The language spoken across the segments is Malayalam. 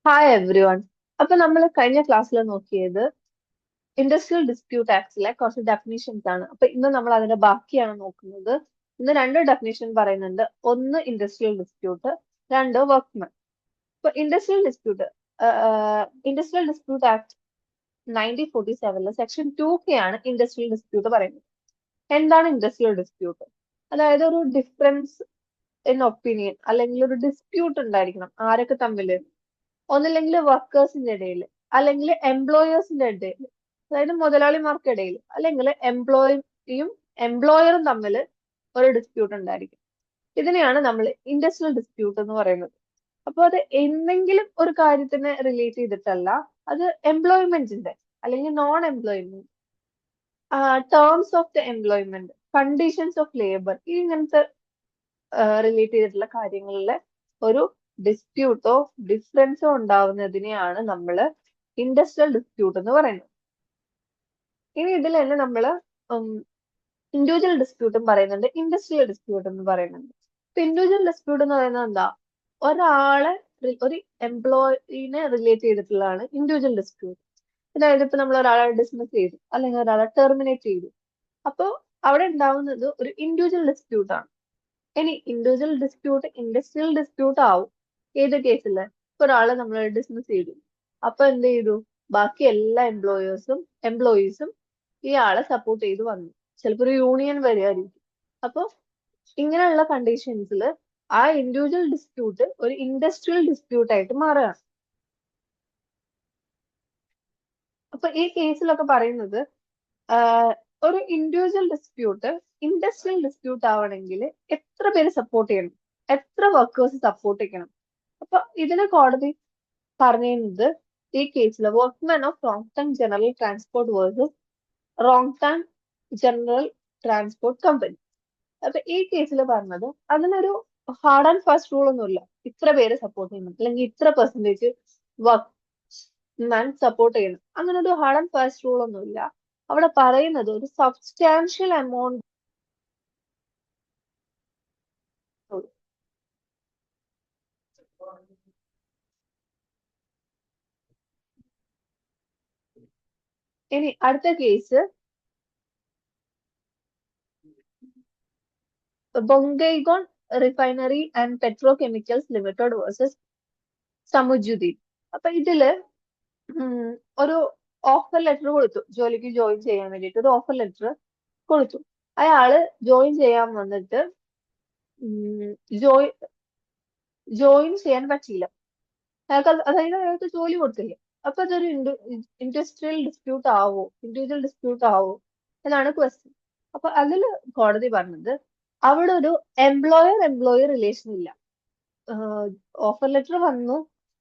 Hi every one. അപ്പൊ നമ്മൾ കഴിഞ്ഞ ക്ലാസ്സിൽ നോക്കിയത് ഇൻഡസ്ട്രിയൽ ഡിസ്പ്യൂട്ട് ആക്ടിലെ കുറച്ച് ഡെഫിനിഷൻസ് ആണ്. അപ്പൊ ഇന്ന് നമ്മൾ അതിന്റെ ബാക്കിയാണ് നോക്കുന്നത്. ഇന്ന് രണ്ട് ഡെഫിനിഷൻ പറയുന്നുണ്ട്. ഒന്ന് ഇൻഡസ്ട്രിയൽ ഡിസ്പ്യൂട്ട്, രണ്ട് വർക്ക്മെൻ. ഇപ്പൊ industrial dispute act 1947 section 2K ആണ് ഇൻഡസ്ട്രിയൽ ഡിസ്പ്യൂട്ട് പറയുന്നത്. എന്താണ് ഇൻഡസ്ട്രിയൽ ഡിസ്പ്യൂട്ട്? അതായത് ഒരു ഡിഫറൻസ് ഇൻ ഒപ്പീനിയൻ അല്ലെങ്കിൽ ഒരു ഡിസ്പ്യൂട്ട് ഉണ്ടായിരിക്കണം ആരൊക്കെ തമ്മിൽ, ഒന്നില്ലെങ്കിൽ വർക്കേഴ്സിന്റെ ഇടയിൽ, അല്ലെങ്കിൽ എംപ്ലോയേഴ്സിന്റെ ഇടയിൽ, അതായത് മുതലാളിമാർക്കിടയിൽ, അല്ലെങ്കിൽ എംപ്ലോയിയും എംപ്ലോയറും തമ്മിൽ ഒരു ഡിസ്പ്യൂട്ട് ഉണ്ടായിരിക്കും. ഇതിനെയാണ് നമ്മൾ ഇൻഡസ്ട്രിയൽ ഡിസ്പ്യൂട്ട് എന്ന് പറയുന്നത്. അപ്പോൾ അത് എന്തെങ്കിലും ഒരു കാര്യത്തിനെ റിലേറ്റ് ചെയ്തിട്ടല്ല, അത് എംപ്ലോയ്മെന്റിന്റെ അല്ലെങ്കിൽ non employment, terms of the employment, conditions of labour, ഇങ്ങനത്തെ റിലേറ്റ് ചെയ്തിട്ടുള്ള കാര്യങ്ങളിൽ ഒരു ഡിസ്പ്യൂട്ടോ ഡിഫറൻസോ ഉണ്ടാവുന്നതിനെയാണ് നമ്മൾ ഇൻഡസ്ട്രിയൽ ഡിസ്പ്യൂട്ട് എന്ന് പറയുന്നത്. ഇനി ഇതിൽ തന്നെ നമ്മൾ ഇൻഡിവിജ്വൽ ഡിസ്പ്യൂട്ടും പറയുന്നുണ്ട്, ഇൻഡസ്ട്രിയൽ ഡിസ്പ്യൂട്ട് എന്ന് പറയുന്നുണ്ട്. ഇപ്പൊ ഇൻഡിവിജ്വൽ ഡിസ്പ്യൂട്ട് എന്ന് പറയുന്നത് എന്താ? ഒരാളെ ഒരു എംപ്ലോയിനെ റിലേറ്റ് ചെയ്തിട്ടുള്ളതാണ് ഇൻഡിവിജ്വൽ ഡിസ്പ്യൂട്ട്. അതായത് ഇപ്പൊ നമ്മൾ ഒരാളെ ഡിസ്മിസ് ചെയ്തു അല്ലെങ്കിൽ ഒരാളെ ടെർമിനേറ്റ് ചെയ്തു, അപ്പോൾ അവിടെ ഉണ്ടാവുന്നത് ഒരു ഇൻഡിവിജ്വൽ ഡിസ്പ്യൂട്ട് ആണ്. ഇനി ഇൻഡിവിജ്വൽ ഡിസ്പ്യൂട്ട് ഇൻഡസ്ട്രിയൽ ഡിസ്പ്യൂട്ട് ആവും ഏത് കേസില്? ഇപ്പൊ ഒരാളെ നമ്മൾ ഡിസ്മിസ് ചെയ്തു, അപ്പൊ എന്ത് ചെയ്തു? ബാക്കി എല്ലാ എംപ്ലോയീസും ഇയാളെ സപ്പോർട്ട് ചെയ്ത് വന്നു. ചിലപ്പോ ഒരു യൂണിയൻ വരികയായിരിക്കും. അപ്പൊ ഇങ്ങനെയുള്ള കണ്ടീഷൻസിൽ ആ ഇൻഡിവിജ്വൽ ഡിസ്പ്യൂട്ട് ഒരു ഇൻഡസ്ട്രിയൽ ഡിസ്പ്യൂട്ട് ആയിട്ട് മാറുകയാണ്. അപ്പൊ ഈ കേസിലൊക്കെ പറയുന്നത് ഒരു ഇൻഡിവിജ്വൽ ഡിസ്പ്യൂട്ട് ഇൻഡസ്ട്രിയൽ ഡിസ്പ്യൂട്ട് ആവണമെങ്കിൽ എത്ര പേര് സപ്പോർട്ട് ചെയ്യണം, എത്ര വർക്കേഴ്സ് സപ്പോർട്ട് ചെയ്യണം. അപ്പൊ ഇതിന് കോടതി പറഞ്ഞിരുന്നത് ഈ കേസിൽ workmen of wrong time general transport versus wrong time general transport company. അപ്പൊ ഈ കേസിൽ പറഞ്ഞത് അതിനൊരു ഹാർഡ് ആൻഡ് ഫാസ്റ്റ് റൂൾ ഒന്നുമില്ല, ഇത്ര പേര് സപ്പോർട്ട് ചെയ്യണം അല്ലെങ്കിൽ ഇത്ര പെർസെന്റേജ് വർക്ക്മാൻ സപ്പോർട്ട് ചെയ്യണം, അങ്ങനെ ഒരു ഹാർഡ് ആൻഡ് ഫാസ്റ്റ് റൂൾ ഒന്നുമില്ല. അവിടെ പറയുന്നത് ഒരു സബ്സ്റ്റാൻഷ്യൽ എമൗണ്ട്. ഇനി അടുത്ത case Bongaigaon refinery and petrochemicals limited versus Samujuddin. അപ്പൊ ഇതില് ഒരു ഓഫർ ലെറ്റർ കൊടുത്തു, ജോലിക്ക് ജോയിൻ ചെയ്യാൻ വേണ്ടിയിട്ട് ഒരു ഓഫർ ലെറ്റർ കൊടുത്തു. അയാള് ജോയിൻ ചെയ്യാൻ വന്നിട്ട് ജോയിൻ ജോയിൻ ചെയ്യാൻ പറ്റിയില്ല. അതായത് അയാൾക്ക് ജോലി കൊടുത്തില്ല. അപ്പൊ അതൊരു ഇൻഡസ്ട്രിയൽ ഡിസ്പ്യൂട്ട് ആവോ, ഇൻഡിവിജ്വൽ ഡിസ്പ്യൂട്ട് ആവോ എന്നാണ് ക്വസ്റ്റ്യൻ. അപ്പൊ അതിൽ കോടതി പറഞ്ഞത് അവിടെ ഒരു എംപ്ലോയർ റിലേഷൻ ഇല്ല. ഓഫർ ലെറ്റർ വന്നു,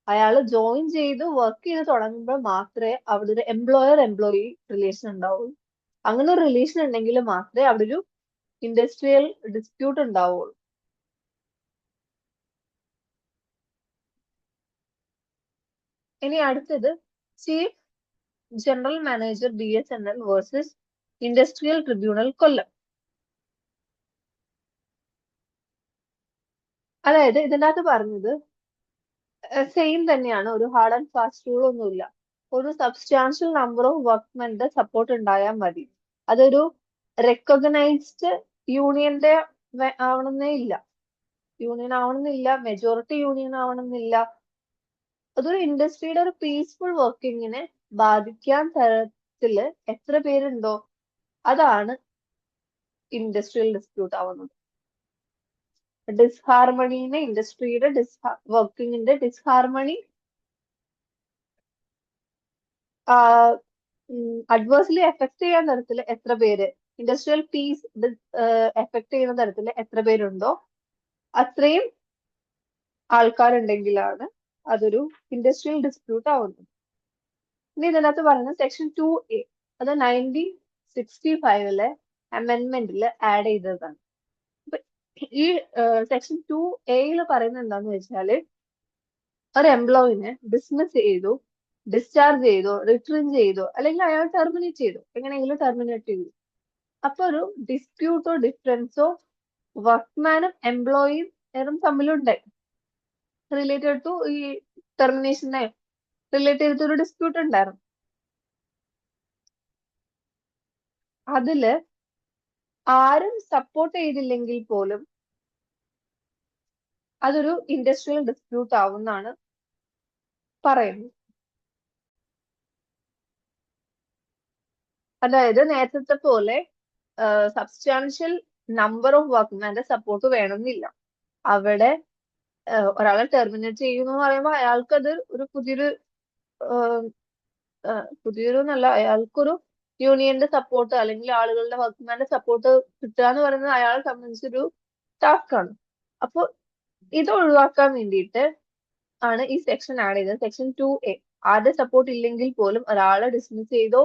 അയാൾ ജോയിൻ ചെയ്ത് വർക്ക് ചെയ്ത് തുടങ്ങുമ്പോൾ മാത്രമേ അവിടെ ഒരു എംപ്ലോയി റിലേഷൻ ഉണ്ടാവുള്ളൂ. അങ്ങനെ ഒരു റിലേഷൻ ഉണ്ടെങ്കിൽ മാത്രമേ അവിടെ ഒരു ഇൻഡസ്ട്രിയൽ ഡിസ്പ്യൂട്ട് ഉണ്ടാവുള്ളൂ. ഇനി അടുത്തത് chief general manager BSNL versus industrial tribunal Kollam. അതായത് ഇതിനകത്ത് പറഞ്ഞത് സെയിം തന്നെയാണ്, ഒരു ഹാർഡ് ആൻഡ് ഫാസ്റ്റ് റൂൾ ഒന്നുമില്ല. ഒരു സബ്സ്റ്റാൻഷ്യൽ നമ്പർ ഓഫ് വർക്ക്മെന്റെ സപ്പോർട്ട് ഉണ്ടായാൽ മതി. അതൊരു റെക്കഗ്നൈസ്ഡ് യൂണിയന്റെ ആവണമെന്നേ ഇല്ല, യൂണിയൻ ആവണമെന്നില്ല, മെജോറിറ്റി യൂണിയൻ ആവണമെന്നില്ല. അതൊരു ഇൻഡസ്ട്രിയുടെ ഒരു പീസ്ഫുൾ വർക്കിങ്ങിനെ ബാധിക്കാൻ തരത്തില് എത്ര പേരുണ്ടോ അതാണ് ഇൻഡസ്ട്രിയൽ ഡിസ്പ്യൂട്ട് ആവുന്നത്. ഡിസ്ഹാർമണീനെ, ഇൻഡസ്ട്രിയുടെ വർക്കിങ്ങിന്റെ ഡിസ്ഹാർമണി അഡ്വേഴ്സ്ലി എഫക്ട് ചെയ്യാൻ തരത്തിൽ എത്ര പേര്, ഇൻഡസ്ട്രിയൽ പീസ് എഫക്ട് ചെയ്യുന്ന തരത്തിൽ എത്ര പേരുണ്ടോ അത്രയും ആൾക്കാരുണ്ടെങ്കിലാണ് അതൊരു ഇൻഡസ്ട്രിയൽ ഡിസ്പ്യൂട്ട് ആവുന്നത്. ഇനി ഇതിനകത്ത് പറയുന്നത് സെക്ഷൻ 2A, അത് 1965 അമെന്റ്മെന്റിൽ ആഡ് ചെയ്തതാണ്. അപ്പൊ ഈ സെക്ഷൻ 2A പറയുന്നത് എന്താന്ന് വെച്ചാല് ഒരു എംപ്ലോയിനെ ഡിസ്മിസ് ചെയ്തു, ഡിസ്ചാർജ് ചെയ്തോ, റിട്രീൻ ചെയ്തോ, അല്ലെങ്കിൽ അയാൾ ടെർമിനേറ്റ് ചെയ്തു, എങ്ങനെയെങ്കിലും ടെർമിനേറ്റ് ചെയ്തു, അപ്പൊ ഒരു ഡിസ്പ്യൂട്ടോ ഡിഫറൻസോ വർക്ക്മാനും എംപ്ലോയിയും തമ്മിലുണ്ടായി റിലേറ്റഡ് ടു ഈ ടെർമിനേഷനെ റിലേറ്റ് ചെയ്തിട്ട് ഒരു ഡിസ്പ്യൂട്ട് ഉണ്ടായിരുന്നു. അതില് ആരും സപ്പോർട്ട് ചെയ്തില്ലെങ്കിൽ പോലും അതൊരു ഇൻഡസ്ട്രിയൽ ഡിസ്പ്യൂട്ട് ആവുമെന്നാണ് പറയുന്നത്. അതായത് നേരത്തെ പോലെ സബ്സ്റ്റാൻഷ്യൽ നമ്പർ ഓഫ് വർക്ക്മാന്റെ സപ്പോർട്ട് വേണമെന്നില്ല. അവിടെ ഒരാളെ ടെർമിനേറ്റ് ചെയ്യുന്നു എന്ന് പറയുമ്പോൾ അയാൾക്കത് ഒരു പുതിയൊരു നല്ല അയാൾക്കൊരു യൂണിയന്റെ സപ്പോർട്ട് അല്ലെങ്കിൽ ആളുകളുടെ വർക്ക്മാന്റെ സപ്പോർട്ട് കിട്ടുക എന്ന് പറയുന്നത് അയാളെ സംബന്ധിച്ചൊരു ടാസ്ക് ആണ്. അപ്പോൾ ഇത് ഒഴിവാക്കാൻ വേണ്ടിയിട്ട് ആണ് ഈ സെക്ഷൻ ആഡ് ചെയ്തത്. സെക്ഷൻ 2A ആരുടെ സപ്പോർട്ട് ഇല്ലെങ്കിൽ പോലും ഒരാളെ ഡിസ്മിസ് ചെയ്തോ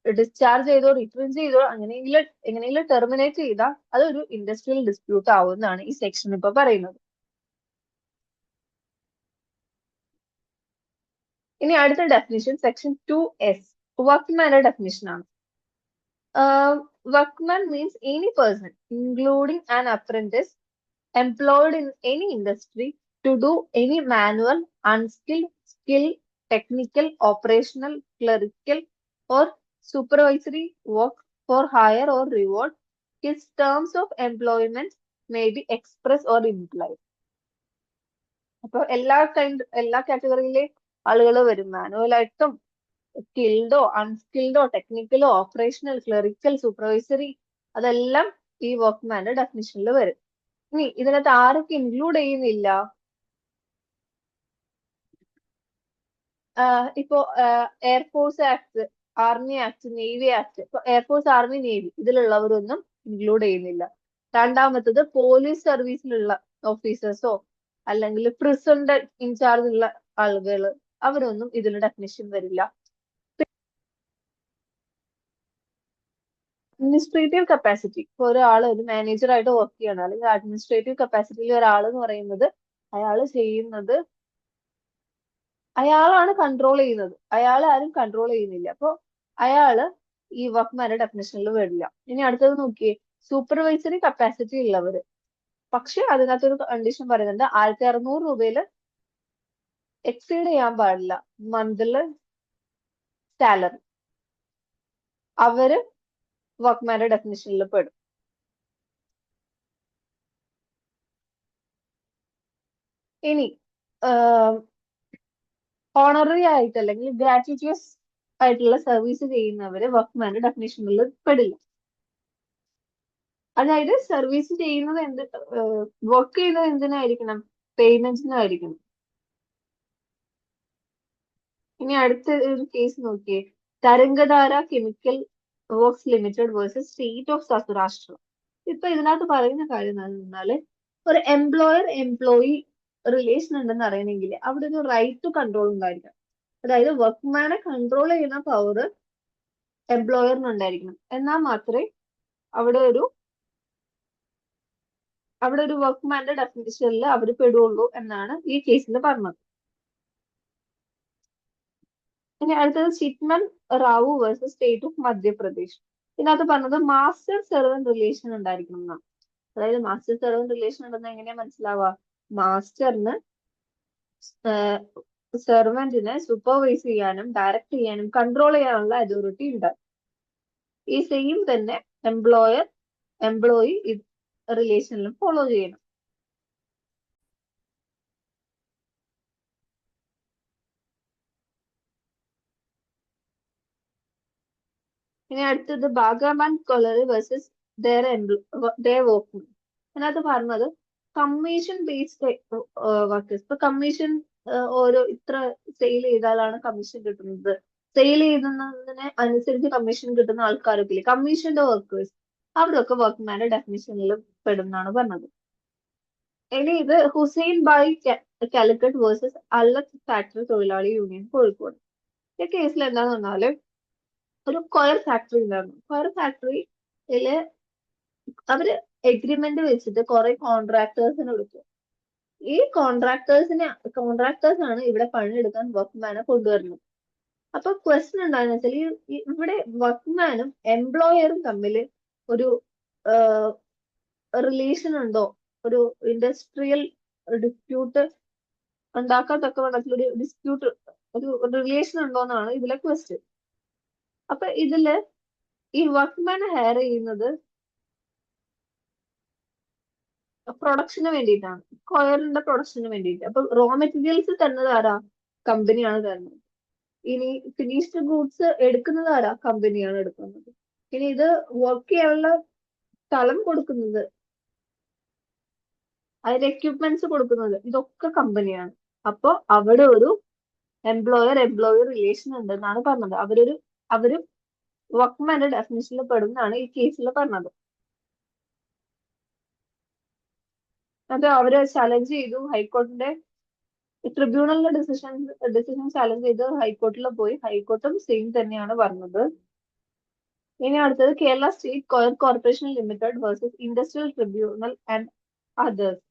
ഡിസ്ചാർജ് ചെയ്തോ റിട്രീവ് ചെയ്തോ എങ്ങനെയെങ്കിലും ടെർമിനേറ്റ് ചെയ്താൽ അതൊരു ഇൻഡസ്ട്രിയൽ ഡിസ്പ്യൂട്ട് ആവുമെന്നാണ് ഈ സെക്ഷൻ ഇപ്പൊ പറയുന്നത്. ഇനി അടുത്ത ഡെഫിനിഷൻ സെക്ഷൻ 2S വർക്ക്മാന്റെ ഡെഫിനിഷൻ ആണ്. Workman means any person including an apprentice employed in any industry to do any manual, unskilled, skilled, technical, operational, clerical, or supervisory work for hire or reward. His terms of employment may be express or implied. അപ്പോൾ എല്ലാ കാറ്റഗറിയിലെ ആളുകൾ വരും. മാനുവൽ ആയിട്ടും സ്കിൽഡോ അൺസ്കിൽഡോ ടെക്നിക്കലോ ഓപ്പറേഷണൽ ക്ലറിക്കൽ സൂപ്പർവൈസറി അതെല്ലാം ഈ വർക്ക്മാന്റെ ഡെഫിനിഷനിൽ വരും. ഇനി ഇതിനകത്ത് ആരൊക്കെ ഇൻക്ലൂഡ് ചെയ്യുന്നില്ല? ഇപ്പോ air force act, army act, navy act. ഇപ്പൊ എയർഫോഴ്സ്, ആർമി, നേവി ഇതിലുള്ളവരൊന്നും ഇൻക്ലൂഡ് ചെയ്യുന്നില്ല. രണ്ടാമത്തത് പോലീസ് സർവീസിലുള്ള ഓഫീസേഴ്സോ അല്ലെങ്കിൽ പ്രിസന്റെ ഇൻചാർജ് ഉള്ള ആളുകൾ അവരൊന്നും ഇതിൽ ഡെഫിനിഷൻ വരില്ല. അഡ്മിനിസ്ട്രേറ്റീവ് കപ്പാസിറ്റി, ഇപ്പൊ ഒരാൾ ഒരു മാനേജർ ആയിട്ട് വർക്ക് ചെയ്യണം അല്ലെങ്കിൽ അഡ്മിനിസ്ട്രേറ്റീവ് കപ്പാസിറ്റിയിൽ ഒരാൾ എന്ന് പറയുന്നത് അയാൾ ചെയ്യുന്നത് അയാളാണ് കൺട്രോൾ ചെയ്യുന്നത്. അയാൾ ആരും കൺട്രോൾ ചെയ്യുന്നില്ല. അപ്പൊ അയാള് ഈ വർക്ക്മാന്റെ ഡെഫിനേഷനിൽ വരില്ല. ഇനി അടുത്തത് നോക്കിയേ, സൂപ്പർവൈസറി കപ്പാസിറ്റി ഉള്ളവര്. പക്ഷെ അതിനകത്തൊരു കണ്ടീഷൻ പറയുന്നുണ്ട്, 1600 രൂപയിൽ എക്സീഡ് ചെയ്യാൻ പാടില്ല മന്ത്ലി സാലറി. അവര് വർക്ക്മാന്റെ ഡെഫിനേഷനിൽ പെടും. ഇനി ഓണററി ആയിട്ട് അല്ലെങ്കിൽ ഗ്രാറ്റുവിറ്റിയസ് ആയിട്ടുള്ള സർവീസ് ചെയ്യുന്നവര് വർക്ക്മാന്റെ ഡെഫിനേഷനിൽ പെടില്ല. അതായത് സർവീസ് ചെയ്യുന്നത് വർക്ക് ചെയ്യുന്നത് എന്തിനായിരിക്കണം? പേയ്മെന്റിനായിരിക്കണം. ഇനി അടുത്ത ഒരു കേസ് നോക്കിയേ, Tarangadhara chemical works limited versus state of Saurashtra. ഇപ്പൊ ഇതിനകത്ത് പറയുന്ന കാര്യം എന്താണെന്ന് പറഞ്ഞാല്, ഒരു എംപ്ലോയർ എംപ്ലോയി റിലേഷൻ ഉണ്ടെന്ന് അറിയണമെങ്കിൽ അവിടെ ഒരു റൈറ്റ് ടു കൺട്രോൾ ഉണ്ടായിരിക്കണം. അതായത് വർക്ക്മാനെ കൺട്രോൾ ചെയ്യുന്ന പവർ എംപ്ലോയറിനുണ്ടായിരിക്കണം. എന്നാൽ മാത്രമേ അവിടെ ഒരു വർക്ക്മാന്റെ ഡെഫിനിഷനിൽ അവർ പെടുള്ളൂ എന്നാണ് ഈ കേസിൽ പറഞ്ഞത്. ഇനി അടുത്തത് Chitman Rao versus state of Madhya Pradesh. ഇതിനകത്ത് പറഞ്ഞത് മാസ്റ്റർ സെർവന്റ് റിലേഷൻ ഉണ്ടായിരിക്കണം എന്നാണ്. അതായത് മാസ്റ്റർ സെർവന്റ് റിലേഷൻ ഉണ്ടെന്ന് എങ്ങനെയാ മനസ്സിലാവുക? മാസ്റ്ററിന് സെർവന്റിനെ സൂപ്പർവൈസ് ചെയ്യാനും ഡയറക്ട് ചെയ്യാനും കൺട്രോൾ ചെയ്യാനുള്ള അതോറിറ്റി ഉണ്ട്. ഈ സെയിം തന്നെ എംപ്ലോയി റിലേഷനിലും ഫോളോ ചെയ്യണം. ഇനി അടുത്തത് ബാഗാമാൻ കൊളറി വേഴ്സസ് ദർ വർക്ക്മെൻ. അതിനകത്ത് പറഞ്ഞത് കമ്മീഷൻ ബേസ്ഡ് വർക്കേഴ്സ്. ഇപ്പൊ കമ്മീഷൻ ഓരോ ഇത്ര സെയിൽ ചെയ്താലാണ് കമ്മീഷൻ കിട്ടുന്നത്. സെയിൽ ചെയ്യുന്നതിന് അനുസരിച്ച് കമ്മീഷൻ കിട്ടുന്ന ആൾക്കാരൊക്കെ ഇല്ലേ, കമ്മീഷന്റെ വർക്കേഴ്സ്, അവരൊക്കെ വർക്ക്മാന്റെ ഡെഫിനിഷനിൽ പെടുന്നാണ് പറഞ്ഞത്. ഇനി ഇത് ഹുസൈൻ ബായ് കാലിക്കറ്റ് വേഴ്സസ് അല്ലത്ത് ഫാക്ടറി തൊഴിലാളി യൂണിയൻ കോഴിക്കോട്. ഈ കേസിൽ എന്താന്ന് പറഞ്ഞാല് ഒരു കൊയർ ഫാക്ടറി ഉണ്ടായിരുന്നു. കൊയർ ഫാക്ടറിയില് അവര് എഗ്രിമെന്റ് വെച്ചിട്ട് കുറെ കോൺട്രാക്ടേഴ്സിനെ എടുക്കും. ഈ കോൺട്രാക്ടേഴ്സ് ആണ് ഇവിടെ പണിയെടുക്കാൻ വർക്ക്മാനെ കൊണ്ടുവരുന്നത്. അപ്പൊ ക്വസ്റ്റ്യൻ എന്താണെന്ന് വെച്ചാൽ ഇവിടെ വർക്ക്മാനും എംപ്ലോയറും തമ്മിൽ ഒരു റിലേഷൻ ഉണ്ടോ? ഒരു ഇൻഡസ്ട്രിയൽ ഡിസ്പ്യൂട്ട് ഉണ്ടാക്കത്തക്ക വിധത്തിലൊരു ഡിസ്പ്യൂട്ട്, ഒരു റിലേഷൻ ഉണ്ടോ എന്നാണ് ഇതിലെ ക്വസ്റ്റ്യൻ. അപ്പൊ ഇതില് ഈ വർക്ക്മാൻ ഹയർ ചെയ്യുന്നത് പ്രൊഡക്ഷന് വേണ്ടിയിട്ടാണ്, കൊയറിന്റെ പ്രൊഡക്ഷന് വേണ്ടിയിട്ട്. അപ്പൊ റോ മെറ്റീരിയൽസ് തരുന്നത് ആരാ? കമ്പനിയാണ് തരുന്നത്. ഇനി ഫിനിഷ്ഡ് ഗൂഡ്സ് എടുക്കുന്നത് ആരാ? കമ്പനിയാണ് എടുക്കുന്നത്. ഇനി ഇത് വർക്ക് ചെയ്യാനുള്ള സ്ഥലം കൊടുക്കുന്നത്, അതിന് എക്യുപ്മെന്റ്സ് കൊടുക്കുന്നത്, ഇതൊക്കെ കമ്പനിയാണ്. അപ്പൊ അവിടെ ഒരു എംപ്ലോയർ റിലേഷൻ ഉണ്ടെന്നാണ് പറഞ്ഞത്. അവര് വർക്ക്മാന്റെ ഡെഫിനിഷനിൽ പെടുന്നതാണ് ഈ കേസിൽ പറഞ്ഞത്. അത് അവര് ചലഞ്ച് ചെയ്തു ഹൈക്കോടതിന്റെ ട്രിബ്യൂണലിന്റെ ഡിസിഷൻ ചലഞ്ച് ചെയ്ത് ഹൈക്കോർട്ടിൽ പോയി. ഹൈക്കോർട്ടും സെയിം തന്നെയാണ് പറഞ്ഞത്. ഇനി അടുത്തത് Kerala state coir corporation limited versus industrial tribunal and others.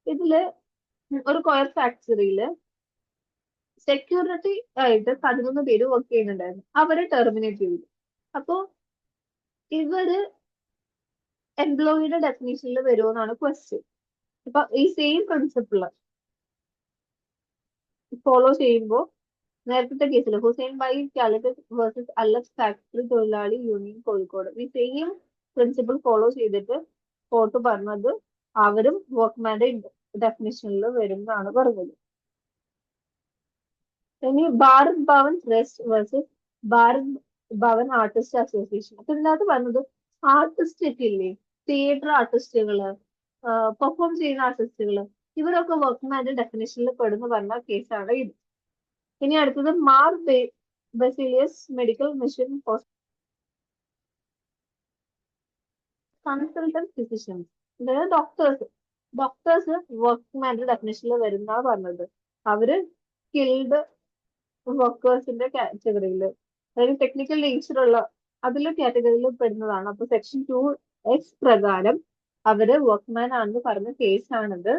ഇതില് ഒരു കോയർ ഫാക്ടറിയില് സെക്യൂരിറ്റി ആയിട്ട് 11 പേര് വർക്ക് ചെയ്യുന്നുണ്ടായിരുന്നു. അവരെ ടെർമിനേറ്റ് ചെയ്തു. അപ്പോ ഇവര് എംപ്ലോയിയുടെ ഡെഫിനേഷനിൽ വരുമോന്നാണ് ക്വസ്റ്റ്യൻ. അപ്പൊ ഈ സെയിം പ്രിൻസിപ്പിൾ ഫോളോ ചെയ്യുമ്പോൾ നേരത്തെ കേസിൽ Hussain Bhai Calicut versus Alex factory തൊഴിലാളി യൂണിയൻ കോഴിക്കോട്, ഈ സെയിം പ്രിൻസിപ്പിൾ ഫോളോ ചെയ്തിട്ട് കോർട്ട് പറഞ്ഞത് അവരും വർക്ക്മാന്റെ ഡെഫിനേഷനിൽ വരും എന്നാണ് പറഞ്ഞത്. ഇനി Bharat Bhavan trust versus Bharat Bhavan artist association. അപ്പൊ ഇതിനകത്ത് പറഞ്ഞത് ആർട്ടിസ്റ്റ് ഒക്കെ ഇല്ലേ, തിയേറ്റർ ആർട്ടിസ്റ്റുകള്, പെർഫോം ചെയ്യുന്ന ആർട്ടിസ്റ്റുകള്, ഇവരൊക്കെ വർക്ക്മാന്റെ ഡെഫിനേഷനിൽ പെടുന്ന പറഞ്ഞ കേസാണ് ഇത്. ഇനി അടുത്തത് Mar Baselius medical mission consultant physicians, അതായത് ഡോക്ടേഴ്സ് വർക്ക്മാന്റെ ഡെഫിനേഷനിൽ വരുന്ന പറഞ്ഞത്. അവര് സ്കിൽഡ് വർക്കേഴ്സിന്റെ കാറ്റഗറിയിൽ, അതായത് ടെക്നിക്കൽ നേച്ചറുള്ള അതിലെ കാറ്റഗറിയിൽ പെടുന്നതാണ്. അപ്പൊ സെക്ഷൻ 2(x) പ്രകാരം അവര് വർക്ക്മാൻ ആണെന്ന് പറഞ്ഞ കേസാണിത്.